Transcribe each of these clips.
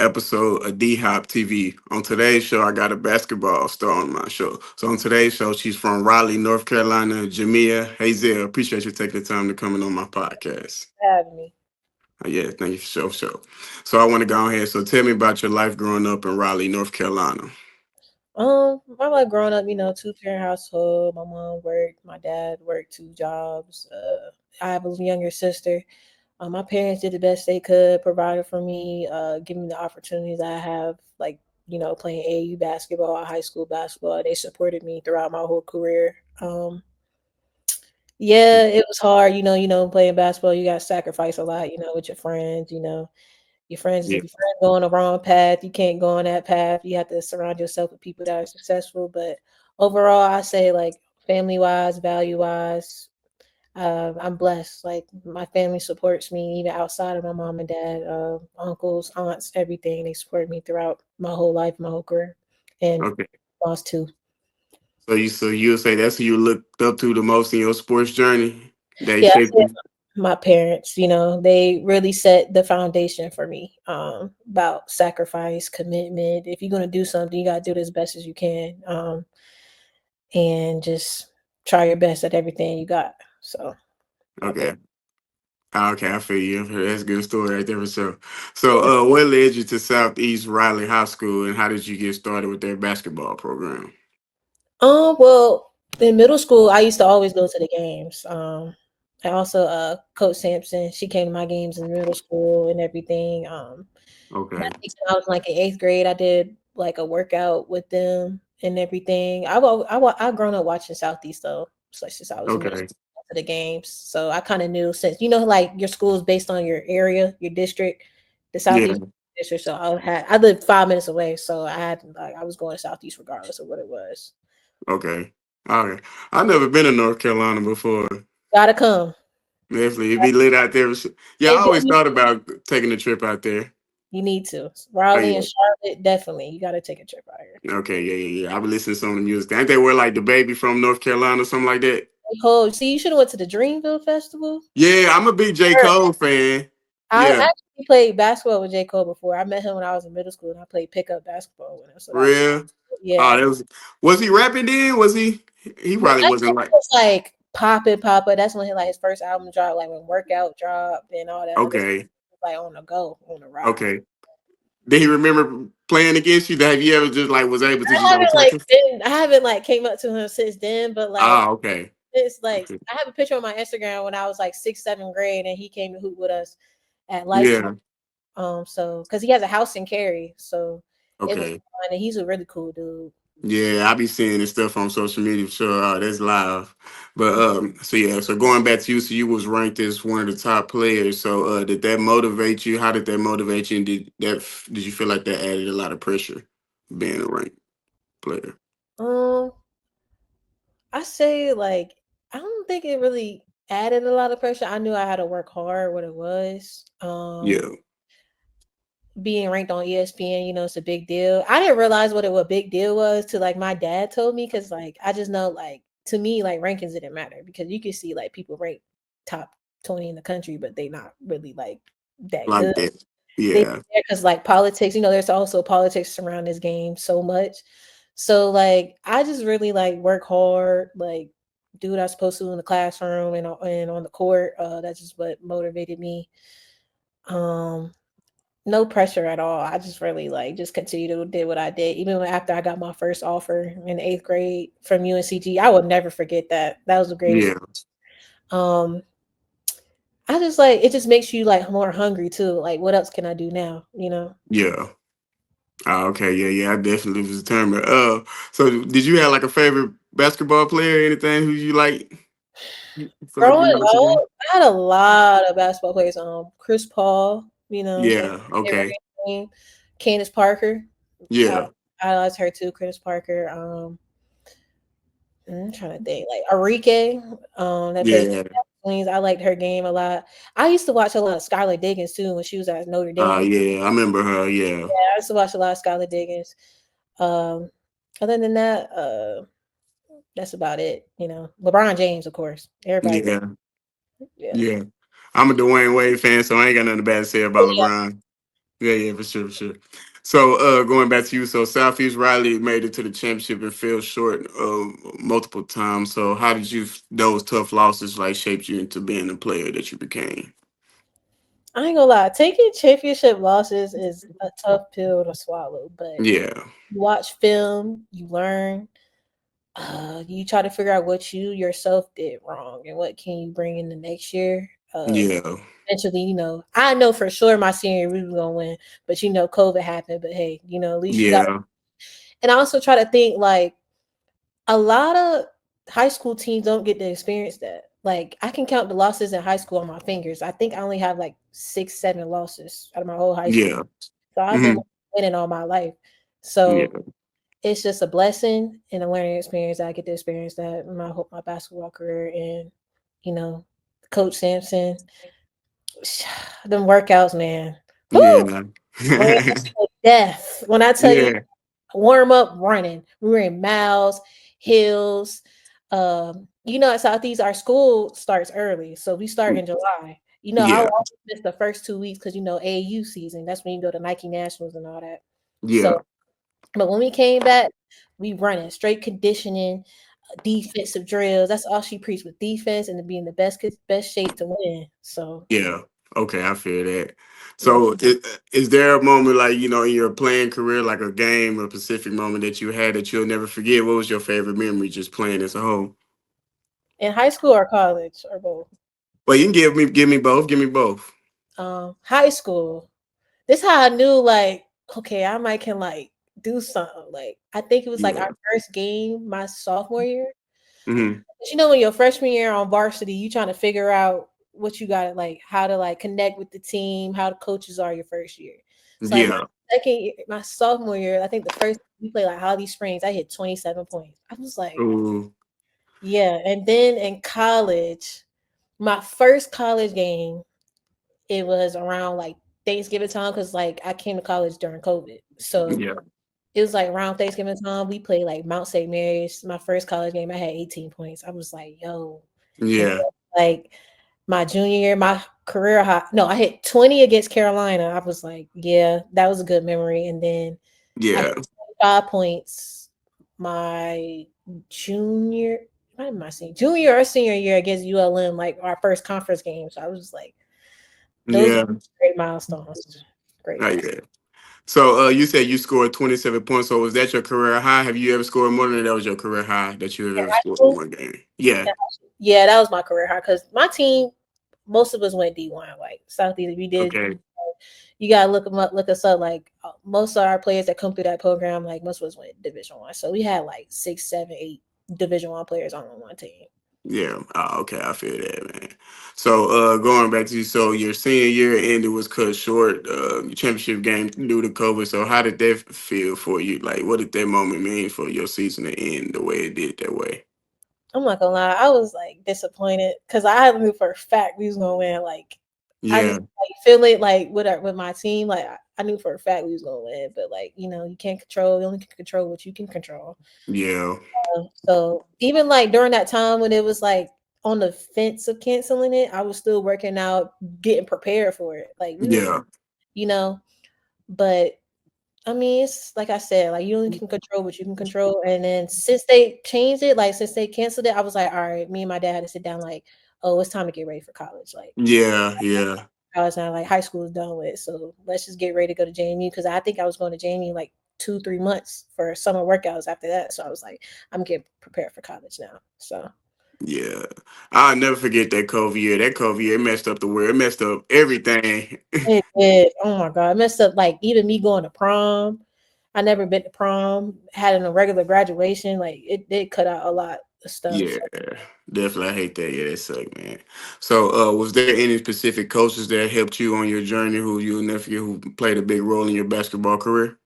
episode of D Hop TV. On today's show, I got a basketball star on my show. So on today's show, she's from Raleigh, North Carolina, Jamia Hazell. Appreciate you taking the time to come in on my podcast. Having me. Yeah, thank you for show. So I want to go ahead. So tell me about your life growing up in Raleigh, North Carolina. My life growing up, two-parent household. My mom worked, my dad worked two jobs. I have a younger sister. My parents did the best they could, provided for me, giving me the opportunities I have, like playing AU basketball, high school basketball. They supported me throughout my whole career. Yeah, it was hard, playing basketball. You got to sacrifice a lot, with your friends. Your friends, Yeah. if your friends go on the wrong path, you can't go on that path. You have to surround yourself with people that are successful. But overall, I say like family wise, value wise, I'm blessed. Like my family supports me even outside of my mom and dad, uncles, aunts, everything. They support me throughout my whole life, my whole career, and Okay. boss too. So you would say that's who you looked up to the most in your sports journey? They Yeah, I shaped said you. my parents, they really set the foundation for me, about sacrifice, commitment. If you're gonna do something, you gotta do it as best as you can, and just try your best at everything you got. So my parents. Okay. Okay, I feel you. That's a good story right there for sure. So, what led you to Southeast Riley High School, and how did you get started with their basketball program? Well, in middle school, I used to always go to the games. I also, Coach Sampson, she came to my games in middle school and everything. And I Okay. think when I was like in eighth grade, I did like a workout with them and everything. I grown up watching Southeast though, so since I was in middle Okay. school to the games, so I kind of knew since like your school is based on your area, your district, the Yeah. Southeast district. So I lived 5 minutes away, so I was going to Southeast regardless of what it was. Okay. Okay. I've never been to North Carolina before. Gotta come. Definitely, it'd be lit out there. Yeah, I And always then thought about taking a trip out there. you need to. Oh Raleigh and yeah. Charlotte, definitely. You gotta take a trip out here. Okay. Yeah. Yeah. Yeah. I've been listening to some of the music. Ain't they where like the baby from North Carolina or something like that? Oh, see, you should have went to the Dreamville Festival. Yeah, I'm a big J Cole fan. I Yeah. actually played basketball with J. Cole before. I met him when I was in middle school and I played pickup basketball with him. So that was Real. Oh, yeah. that was he rapping then? Was he? He No, probably that wasn't shit like. was like Poppin' Papa. That's when his first album dropped, like when Workout dropped and all that other stuff. Okay. Was, like on the go, on the ride. Okay. Did he remember playing against you? Have you ever just like was able to just go touch him? I haven't like came up to him since then, but like Ah, okay. it's like Okay. I have a picture on my Instagram when I was like sixth, seventh grade, and he came to hoop with us at Lifetime. Yeah. So because he has a house in Cary, so it was Okay. fun, and he's a really cool dude. Yeah, I be seeing this stuff on social media for sure. Oh, that's live. But so yeah, so going back to you, so you was ranked as one of the top players. So did that motivate you? How did that motivate you? And did you feel like that added a lot of pressure being a ranked player? Um, I say like I don't think it really added a lot of pressure. I knew I had to work hard what it was. Yeah. Being ranked on ESPN, it's a big deal. I didn't realize what big deal was till like my dad told me because like I just know like to me like rankings didn't matter because you can see like people ranked top 20 in the country, but they not really like that Like good. that. They Yeah. because like politics, there's also politics around this game so much. So like I just really like work hard, like do what I'm supposed to in the classroom and on the court. That's just what motivated me. Um, no pressure at all. I just really like just continue to did what I did. Even after I got my first offer in eighth grade from UNCG, I will never forget that. That was the greatest. Yeah. Um, I just like it just makes you like more hungry too. Like what else can I do now? Yeah. Ah, okay. Yeah. Yeah. I definitely was determined. So did you have like a favorite basketball player or anything who you like? Feel like you Growing watching up, them? I had a lot of basketball players. Chris Paul, Yeah. Okay. everything. Candace Parker, I Yeah. I liked her too. Candace Parker. I'm trying to think like Arike, that plays for Yeah. the Queens. I liked her game a lot. I used to watch a lot of Skylar Diggins too when she was at Notre Dame. Yeah. I remember her. Yeah. I used to watch a lot of Skylar Diggins. Um, other than that, that's about it. LeBron James, of course. Everybody, Yeah. yeah. Yeah. I'm a Dwayne Wade fan, so I ain't got nothing bad to say about Oh, yeah. LeBron. Yeah, yeah, for sure, for sure. So, going back to you, so Southeast Riley made it to the championship and fell short multiple times. So, how did you those tough losses like shaped you into being the player that you became? I ain't gonna lie, taking championship losses is a tough pill to swallow, but Yeah, you watch film, you learn, you try to figure out what you yourself did wrong and what can you bring in the next year. yeah, Eventually, I know for sure my senior year we was gonna win, but COVID happened. But hey, at least you got. yeah, And I also try to think like a lot of high school teams don't get to experience that. Like I can count the losses in high school on my fingers. I think I only have like 6, 7 losses out of my whole high school. yeah, So I've been hmm winning all my life. yeah, So it's just a blessing and a learning experience that I get to experience that in my basketball career. And you know, Coach Sampson, them workouts, man. Whew, yeah, ran to death. When I tell you yeah, warm up running, we were in miles, hills. At Southeast, our school starts early, so we start in July. I yeah, will always miss the first 2 weeks because AAU season. That's when you go to Nike Nationals and all that. yeah, So, but when we came back, we running straight conditioning, defensive drills. That's all she preached with defense and to be in the best shape to win. So yeah. Okay, I feel that. yeah. So, is there a moment like in your playing career, like a game, a specific moment that you had that you'll never forget? What was your favorite memory just playing as a whole? In high school or college or both. Well, you can give me both. Give me both. High school. This how I knew like, okay, I might can like do something. Like I think it was like Yeah. our first game my sophomore year. Hmm. But when your freshman year on varsity, you trying to figure out what you got to like, how to like connect with the team, how the coaches are your first year. So like Yeah. my sophomore year, I think the first we played like Holly Springs, I hit 27 points. I was like, Ooh. yeah. And then in college, my first college game, it was around like Thanksgiving time because like I came to college during COVID. So Yeah. it was like around Thanksgiving time. We played like Mount St. Mary's. My first college game, I had 18 points. I was like, yo. And Yeah. like my junior year, my career high. No, I hit 20 against Carolina. I was like, yeah, that was a good memory. And then I hit Yeah. 5 points my junior, not even my junior or senior year against ULM, like our first conference game. So I was like, those are Yeah. great milestones. Great Oh, milestone. yeah. So, you said you scored 27 points. So, was that your career high? Have you ever scored more than that? Was your career high that you have In ever high scored in school, one game? Yeah. yeah, that was my career high because my team, most of us went D1. Like Southeast, we did. Okay. You gotta look them up, look us up. Like most of our players that come through that program, like most of us went Division 1. So we had like 6, 7, 8 Division 1 players on one team. Yeah. Okay. I feel that, man. So, going back to so your senior year ended was cut short. Your championship game due to COVID. So, how did that feel for you? Like, what did that moment mean for your season to end the way it did that way? I'm not gonna lie, I was like disappointed because I knew for a fact we was gonna win. Like I just Yeah. like feel it like with my team. Like I knew for a fact we was gonna win, but like you can't control. You only can control what you can control. Yeah. So even like during that time when it was like on the fence of canceling it, I was still working out, getting prepared for it. Like we was, Yeah. you know, but I mean, it's like I said, like you only can control what you can control. And then since they changed it, like since they canceled it, I was like, all right, me and my dad had to sit down, like, oh, it's time to get ready for college. Like Yeah. Yeah. college now, like high school is done with. So let's just get ready to go to JMU because I think I was going to JMU like 2, 3 months for summer workouts after that. So I was like, I'm getting prepared for college now. So Yeah. I'll never forget that COVID year. That COVID year messed up the world. It messed up everything. it did. Oh my god, it messed up like even me going to prom. I never been to prom, had a regular graduation. Like it did cut out a lot of stuff. Yeah, definitely. I hate that. Yeah, that sucked, man. So, was there any specific coaches that helped you on your journey who you never forget who played a big role in your basketball career?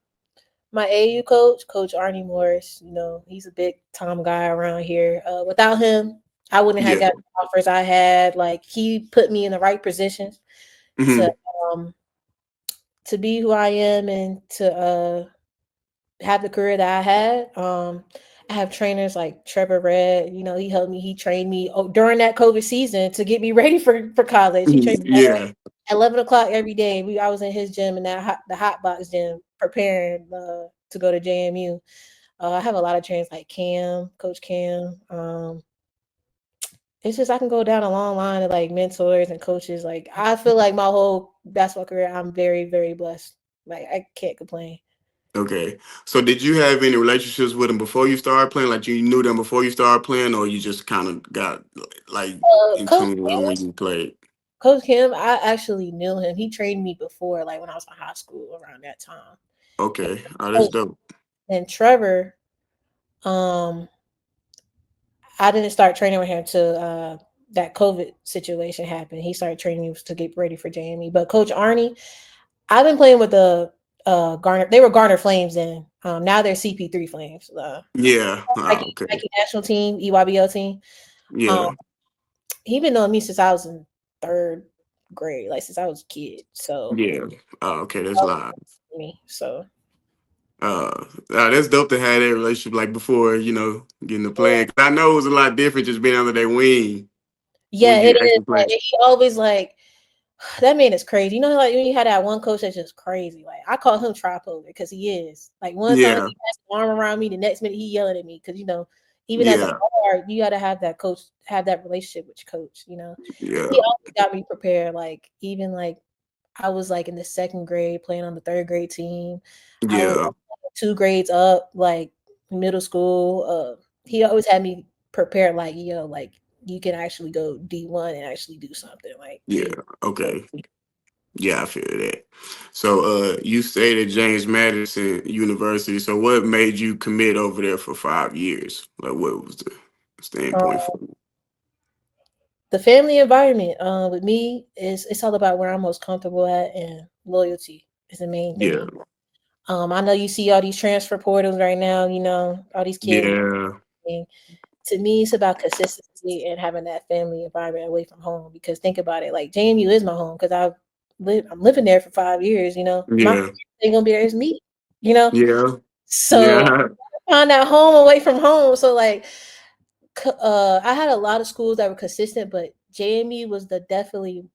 My AU coach, Coach Arnie Morris, he's a big time guy around here. Without him, I wouldn't have Yeah. got the offers I had. Like he put me in the right positions to Hmm. um to be who I am and to have the career that I had. I have trainers like Trevor Red. He helped me. He trained me during that COVID season to get me ready for college. He trained me all Yeah. at 11 o'clock every day. I was in his gym and the hot box gym preparing to go to JMU. I have a lot of trainers like Cam, Coach Cam. It's just I can go down a long line of like mentors and coaches. Like I feel like my whole basketball career, I'm very, very blessed. Like I can't complain. Okay. So did you have any relationships with them before you started playing? Like you knew them before you started playing, or you just kind of got like in Coach tune with them when you played? Coach Kim, I actually knew him. He trained me before, like when I was in high school around that time. Okay. Oh, that's And, dope. and Trevor, um, I didn't start training with him till that COVID situation happened. He started training me to get ready for JME. But Coach Arnie, I've been playing with the Garner. They were Garner Flames then. Now they're CP3 Flames. Yeah. Nike, Oh, okay. Nike national team, EYBL team. Um, Yeah. he been knowing me since I was in third grade, like since I was a kid. So Yeah. Oh, okay. That's live. me. So That's dope to have that relationship like before, getting to playing. 'Cause I know it was a lot different just being under their wing when yeah, it you is. actually Like play. he always like that man is crazy. You know, like when you had that one coach that's just crazy. Like I call him tripolar because he is. Like one time he Yeah. has his arm around me, the next minute he yelling at me because even as a Yeah. guard, you got to have that coach, have that relationship with your coach. Yeah. He always got me prepared. Like even like I was like in the second grade playing on the third grade team. I was Yeah. 2 grades up, like middle school. He always had me prepared. Like like you can actually go D1 and actually do something. Like Yeah. he Okay. Yeah, I feel that. So you stayed at James Madison University. So what made you commit over there for 5 years? Like what was the standpoint for you? the family environment with me is it's all about where I'm most comfortable at and loyalty is the main Yeah. thing. I know you see all these transfer portals right now, all these kids. Yeah. To me, it's about consistency and having that family environment away from home. Because think about it, like JMU is my home because I'm living there for 5 years. My Yeah. ain't gonna be there is me. You know, Yeah. so Yeah. find that home away from home. So like, I had a lot of schools that were consistent, but JMU was the definitely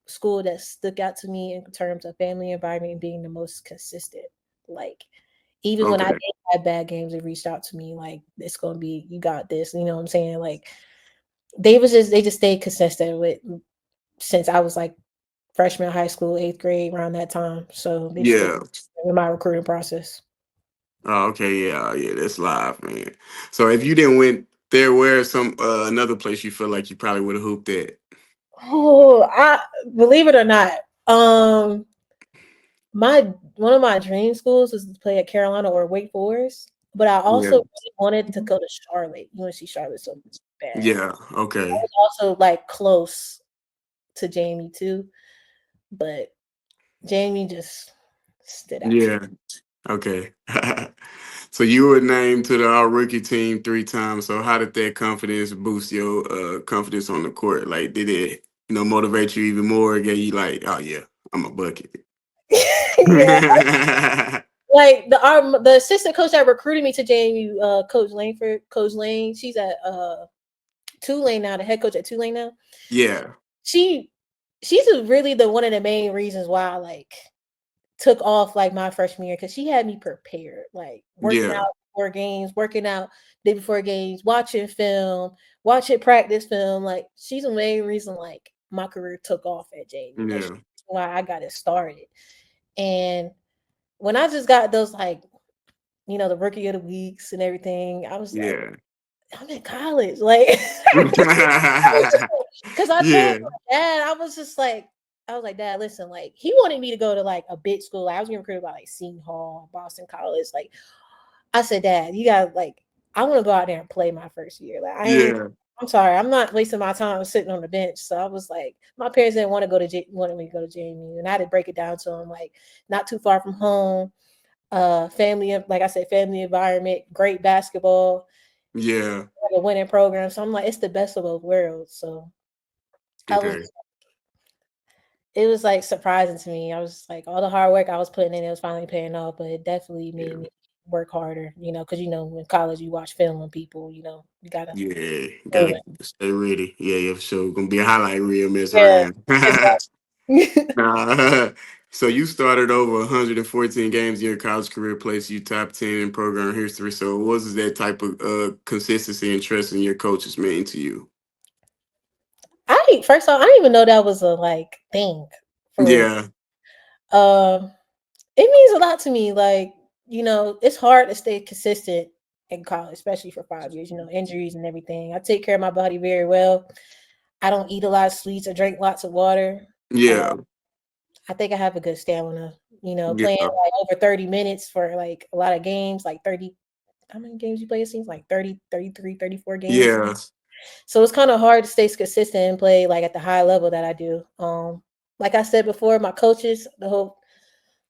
school that stuck out to me in terms of family environment and being the most consistent. Like even when I Okay. did have bad games, they reached out to me like it's gonna be you got this. You know what I'm saying? Like they just stayed consistent with since I was like freshman high school, 8th grade, around that time. So they just stayed Yeah. in my recruiting process. Oh, okay. Yeah. Yeah. That's live, man. So if you didn't went there, where some another place you feel like you probably would have hooped at? Oh, I believe it or not. My one of my dream schools was to play at Carolina or Wake Forest, but I Yeah. also really wanted to go to Charlotte, UNC Charlotte, so bad. Yeah. I Okay. was also like close to Jamie too, but Jamie just stood out to me. Yeah. Okay. So you were named to the All-Rookie Team 3 times. So how did that confidence boost your confidence on the court? Like, did it, motivate you even more? Get you like, oh yeah, I'm a bucket. Yeah, like the assistant coach that recruited me to JMU, Coach Lane, she's at Tulane now, the head coach at Tulane now. Yeah. She she's really the one of the main reasons why I like took off like my freshman year because she had me prepared, like working Yeah. out before games, working out day before games, watching film, watching practice film. Like she's the main reason like my career took off at JMU. Like she's Yeah. why I got it started. And when I just got those like the rookie of the weeks and everything, I was like, Yeah. I'm in college, like, because I told Yeah. my dad, I was like, Dad, listen, like, he wanted me to go to like a big school. Like, I was getting recruited by like Seton Hall, Boston College. Like, I said, Dad, you got like, I want to go out there and play my first year. Like, Yeah. I'm sorry, I'm not wasting my time sitting on the bench. So I was like, my parents didn't want to wanted me to go to JMU, and I had to break it down to them, like, not too far from home, family, like I said, family environment, great basketball, Yeah. like a winning program. So I'm like, it's the best of both worlds. So I was, Okay. it was like surprising to me. I was like, all the hard work I was putting in, it was finally paying off, but it definitely made Yeah. me work harder, because in college you watch film on people, you gotta Yeah. do Gotta it. stay ready. Yeah, yeah, for sure. Gonna be a highlight reel mess Yeah, around. exactly. Nah. So you started over 114 games in your college career, placed you top 10 in program history. So what was that type of consistency and trust in your coaches mean to you? First off, I didn't even know that was a like thing for real. Yeah, Um, it means a lot to me. Like, it's hard to stay consistent in college, especially for 5 years. Injuries and everything. I take care of my body very well. I don't eat a lot of sweets. I drink lots of water. Uh, yeah, I think I have a good stamina. Playing yeah, like over 30 minutes for like a lot of games, like 30. How many games you play? It seems like 30, 33, 34 games. yeah, So it's kind of hard to stay consistent and play like at the high level that I do. Like I said before, my coaches, the whole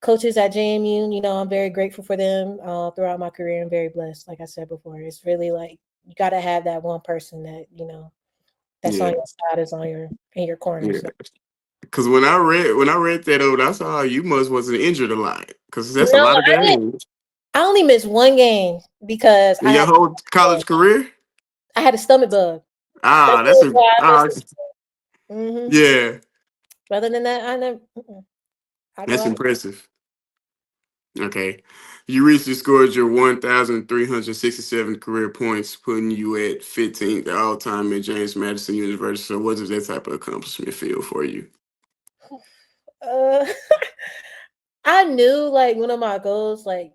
coaches at JMU, I'm very grateful for them throughout my career. I'm very blessed. Like I said before, it's really like you got to have that one person that that's on yeah, your side, is on your in your corner. yeah. So Because when I read that over, I saw you must wasn't injured a lot. Because that's a no, lot of I didn't. games. I only missed one game because In your whole college career? I had a stomach bug. That's Ah, the reason why I missed it. ah, yeah, Other than that, I never. I go that's out. impressive. Okay. You recently scored your 1,367 career points, putting you at 15th all time at James Madison University. So, what does that type of accomplishment feel for you? Uh, I knew like one of my goals, like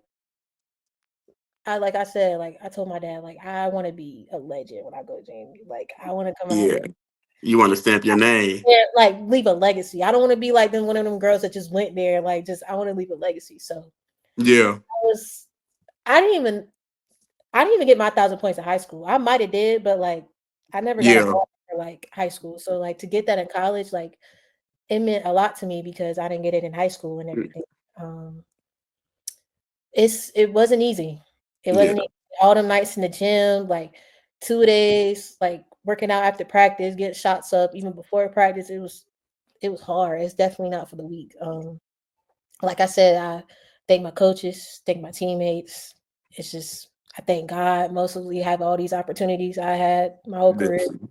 I said, like I told my dad, like I want to be a legend when I go to JMU. Like I want to come out Yeah. there You want to stamp your name? and like leave a legacy. I don't want to be like one of them girls that just went there. Like just I want to leave a legacy. So Yeah. I was I didn't even I didn't even get my 1,000 points in high school. I might have did, but like I never got a Yeah. ball for like high school. So like to get that in college, like it meant a lot to me because I didn't get it in high school and everything. Um, it wasn't easy. It Yeah. wasn't easy. All them nights in the gym, like 2 days, like working out after practice, getting shots up even before practice. It was hard. It's definitely not for the weak. Like I said, I thank my coaches, thank my teammates. It's just I thank God mostly have all these opportunities I had my whole career. Definitely.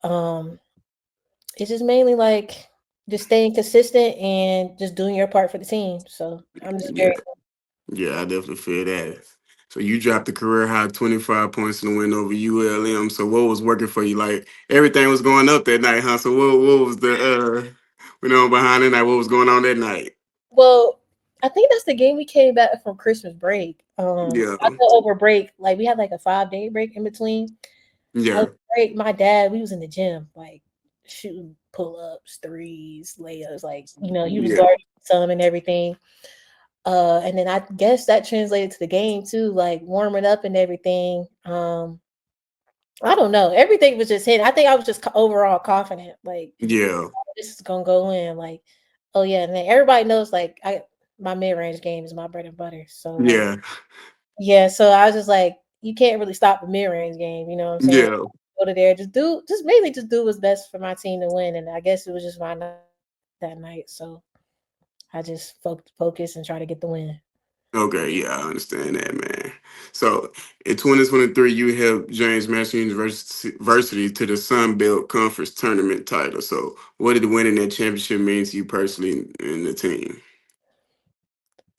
Um, it's just mainly like just staying consistent and just doing your part for the team. So I'm just Yeah. very Yeah, I definitely feel that. So you dropped the career high 25 points in the win over ULM. So what was working for you? Like everything was going up that night, huh? So what was the behind the night? What was going on that night? well. I think that's the game we came back from Christmas break. Yeah. I go over break, like we had like a 5 day break in between. Yeah. Over break, my dad, we was in the gym, like shooting pull ups, threes, layups, like he was Yeah. guarding some and everything. And then I guess that translated to the game too, like warming up and everything. I don't know. Everything was just hitting. I think I was just overall confident, like Yeah. this is gonna go in. Like, oh yeah, and then everybody knows like my mid range game is my bread and butter. So like, Yeah. yeah. So I was just like, you can't really stop the mid range game. You know what I'm saying? Yeah. Go to there, just mainly just do what's best for my team to win. And I guess it was just my night that night. So I just focus and try to get the win. Okay, yeah, I understand that, man. So in 2023, you helped James Madison University to the Sun Belt Conference tournament title. So what did winning that championship mean to you personally and the team?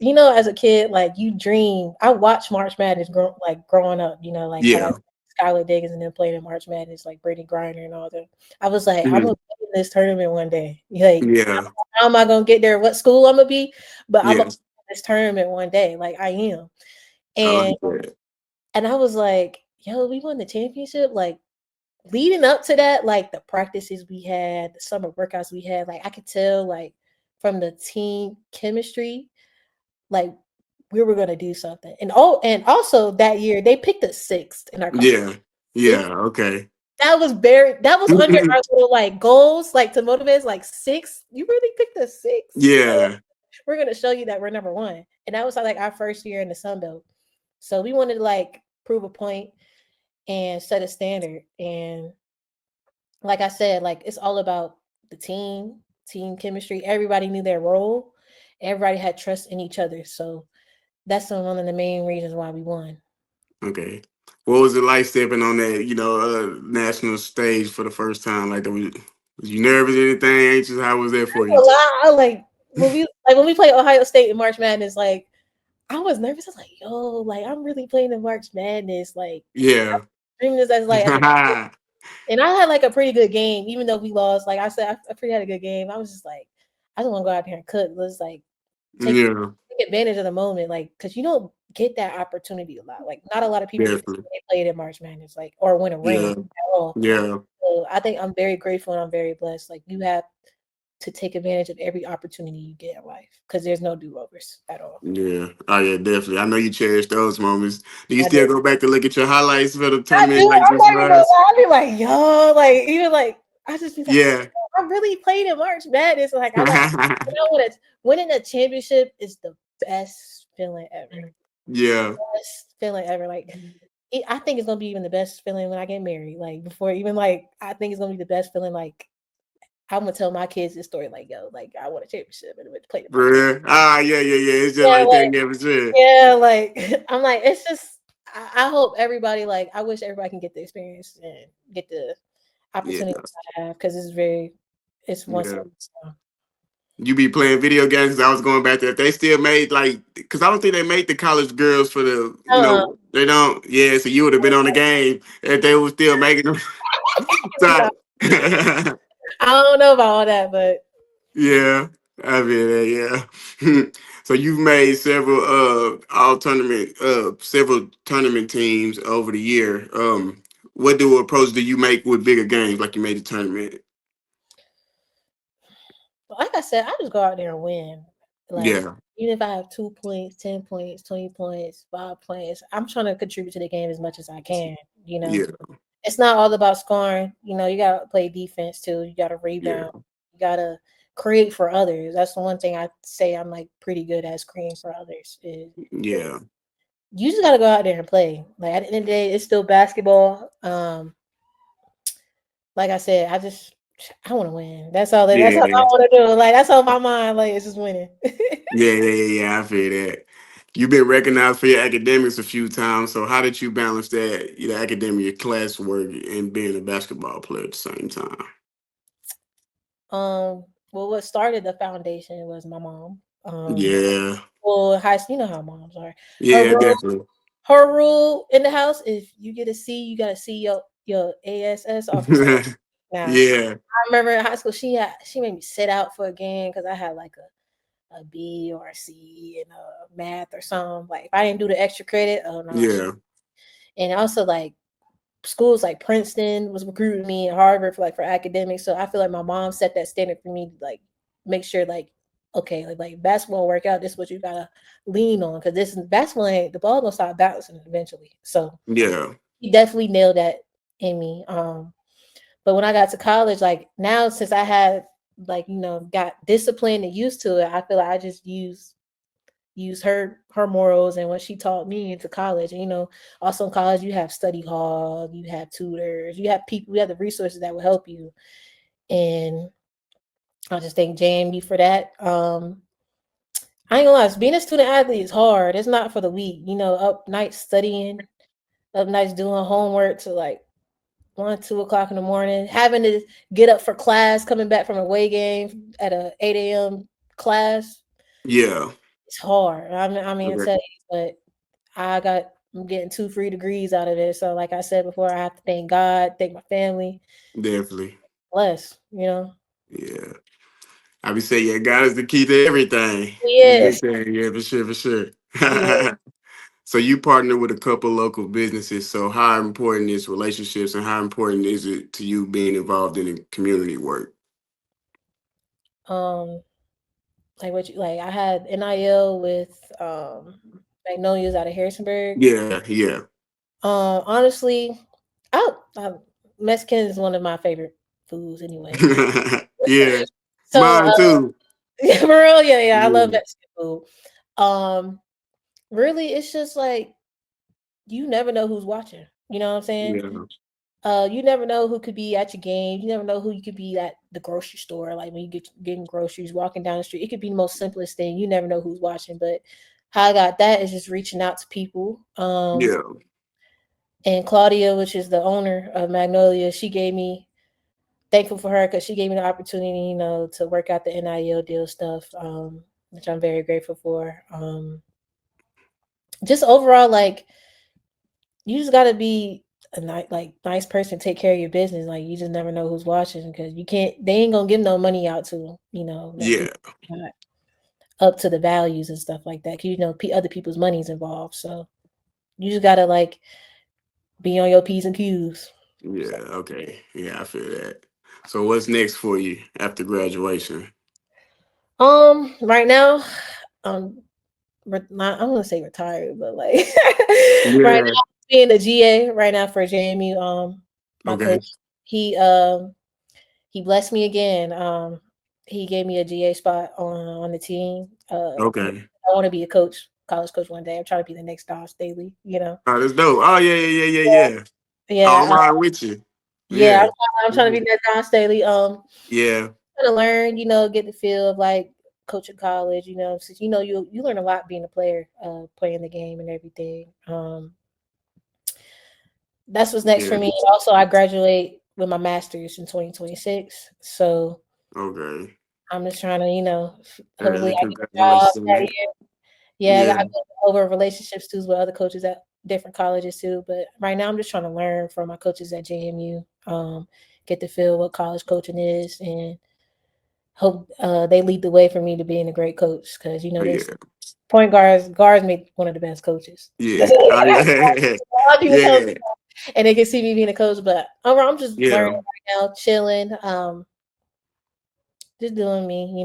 As a kid, like you dream. I watched March Madness growing up. Like how I Yeah. Skylar Diggins and then playing in March Madness, like Brittany Griner and all that. I was like, I'm Mhm. gonna be in this tournament one day. Like, Yeah. how am I gonna get there? What school I'm gonna be? But I'm gonna Yeah. be in this tournament one day. Like I am. I And like that. and I was like, yo, we won the championship. Like leading up to that, like the practices we had, the summer workouts we had, like I could tell, like from the team chemistry, like we were gonna do something. And also that year they picked us sixth in our conference. Yeah. Sixth. Yeah. Okay. That was under our little like goals, like to motivate us, like six. You really picked us six. Yeah. We're gonna show you that we're number one. And that was like our first year in the Sun Belt. So we wanted to like prove a point and set a standard. And like I said, like it's all about the team chemistry. Everybody knew their role. Everybody had trust in each other. So that's one of the main reasons why we won. Okay. What was it like stepping on that, national stage for the first time? Like, Was you nervous? Anything anxious? How was that for A you? lot. When we play Ohio State in March Madness, like I was nervous. I was like, yo, like I'm really playing in March Madness. Like I'm Yeah. dreaming this as a kid. And I had like a pretty good game, even though we lost. Like I said, I pretty had a good game. I was just like, I just want to go out there and cook. Let's like take Yeah. take advantage of the moment, like because you don't get that opportunity a lot. Like not a lot of people get to see Definitely. they played in March Madness, like or win a ring Yeah. at all. Yeah. So I think I'm very grateful and I'm very blessed. Like you have to take advantage of every opportunity you get in life because there's no do overs at all. Yeah. Oh yeah, definitely. I know you cherish those moments. Do you I do. still go back to look at your highlights for the I tournament do. like I'm just not even gonna last? lie. I be like, yo, like even like I just be like, Yeah. I really played in March Madness. Like I got, you know, winning a championship is the best feeling ever. Yeah. Best feeling ever. Like I think it's gonna be even the best feeling when I get married. Like before, even like I think it's gonna be the best feeling. Like I'm gonna tell my kids this story. Like yo, like I won a championship and I went to play the For March. real? Ah, yeah, yeah, yeah. It's just Yeah, like that, like yeah, for sure. yeah, like I'm like it's just. I hope everybody like. I wish everybody can get the experience and get the Yeah. opportunity I have because it's once in Yeah. a lifetime. You be playing video games. I was going back there. If they still made like, because I don't think they make the college girls for the, Uh, they don't. Yeah, so you would have been on the game if they were still making them. no, So, I don't know about all that, but yeah, I mean, yeah. So you've made several several tournament teams over the year. What approach do you make with bigger games like you made the tournament? like I said, I just go out there and win. Like Yeah, even if I have 2 points, 10 points, 20 points, 5 points, I'm trying to contribute to the game as much as I can. You know, yeah, it's not all about scoring. You know, you gotta play defense too. You gotta yeah, rebound. You gotta create for others. That's the one thing I say I'm like pretty good at is creating for others. Is yeah, you just gotta go out there and play. Like at the end of the day, it's still basketball. Like I said, I want to win. That's all I yeah. want to do. Like that's all my mind. Like it's just winning. Yeah, yeah, yeah, yeah. I feel that. You've been recognized for your academics a few times. So how did you balance that, academic, your classwork, and being a basketball player at the same time? Well, what started the foundation was my mom. Yeah, Well, high, you know how moms are. Her yeah, rule, definitely. her rule in the house: if you get a C, you got to see your ASS officer. Now, Yeah, I remember in high school, she made me sit out for a game because I had like a B or a C in math or something. Like if I didn't do the extra credit, oh no. yeah, And also like schools like Princeton was recruiting me and Harvard for academics. So I feel like my mom set that standard for me to like make sure like okay, like basketball workout, this is what you gotta lean on because this basketball ain't the ball gonna start bouncing eventually. So yeah, he definitely nailed that in me. But when I got to college, like now since I had like got disciplined and used to it, I feel like I just use her morals and what she taught me into college. And also in college you have study hall, you have tutors, you have people, you have the resources that will help you. And I just thank JMU for that. I ain't gonna lie, being a student athlete is hard. It's not for the weak. Up nights studying, up nights doing homework to like 1, 2 o'clock in the morning, having to get up for class, coming back from a away game at a 8 a.m. class. yeah. It's hard. I mean, I Okay, tell you, but I'm getting 2 free degrees out of it. So, like I said before, I have to thank God, thank my family, definitely. bless. Yeah. I be saying, yeah, God is the key to everything. It's Yes, big thing. Yeah, for sure, for sure. yeah. So you partner with a couple local businesses. So how important is relationships and how important is it to you being involved in the community work? Um, like what you like, I had NIL with Magnolia's out of Harrisonburg. Yeah, yeah. Honestly, I Mexican is one of my favorite foods anyway. Yeah. So, Mine too. yeah, for real, yeah, I love Yeah. Mexican food. Um, really, it's just like you never know who's watching. You know what I'm saying? Yeah. You never know who could be at your game. You never know who you could be at the grocery store. Like when you getting groceries, walking down the street, it could be the most simplest thing. You never know who's watching. But how I got that is just reaching out to people. Yeah. And Claudia, which is the owner of Magnolia, she gave me. thankful for her because she gave me the opportunity, to work out the NIL deal stuff, which I'm very grateful for. Just overall, like, you just gotta be a nice person, take care of your business. Like, you just never know who's watching because you can't. They ain't gonna give no money out to that Yeah, people not up to the values and stuff like that. 'Cause, other people's money's involved, so you just gotta like be on your p's and q's. yeah, So, okay, yeah, I feel that. So what's next for you after graduation? right now, um, not I'm gonna say retired, but like right Yeah. now, being a GA right now for JMU. My Okay. coach, he blessed me again. He gave me a GA spot on the team. Okay. I want to be a coach, college coach one day. I'm trying to be the next Don Staley. Oh, that's dope. Oh yeah, yeah, yeah, yeah, yeah. Oh, I'm Yeah, riding with you. yeah. Yeah. I'm trying to be that Don Staley. Yeah. Trying to learn, get the feel of like coaching college. Since you learn a lot being a player, playing the game and everything. That's what's next Yeah. for me. Also, I graduate with my master's in 2026. So Okay. I'm just trying to, hopefully Yeah, I get a job congratulations on that that. year. Yeah, I Yeah. got over relationships too with other coaches at different colleges too. But right now I'm just trying to learn from my coaches at JMU, get to feel what college coaching is and hope they lead the way for me to being a great coach. Because this Yeah. point guards make one of the best coaches. Yeah. That's what Oh yeah. a lot of people tell me, Yeah. and they can see me being a coach. But overall, I'm just learning Yeah. right now, chilling, just doing me.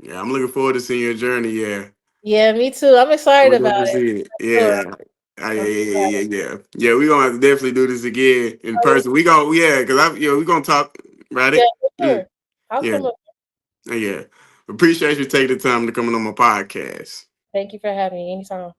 Yeah. I'm looking forward to seeing your journey. Yeah. Yeah, me too. I'm I'm excited about definitely it. see it. Sure. Yeah. Oh, yeah, I'm yeah, excited. yeah, yeah, yeah. Yeah, we gonna have to definitely do this again in Oh, person. We gonna, yeah, cause we gonna talk about yeah, it. for Mm, sure. I'll yeah, come up. yeah. Appreciate you taking the time to come on my podcast. Thank you for having me anytime.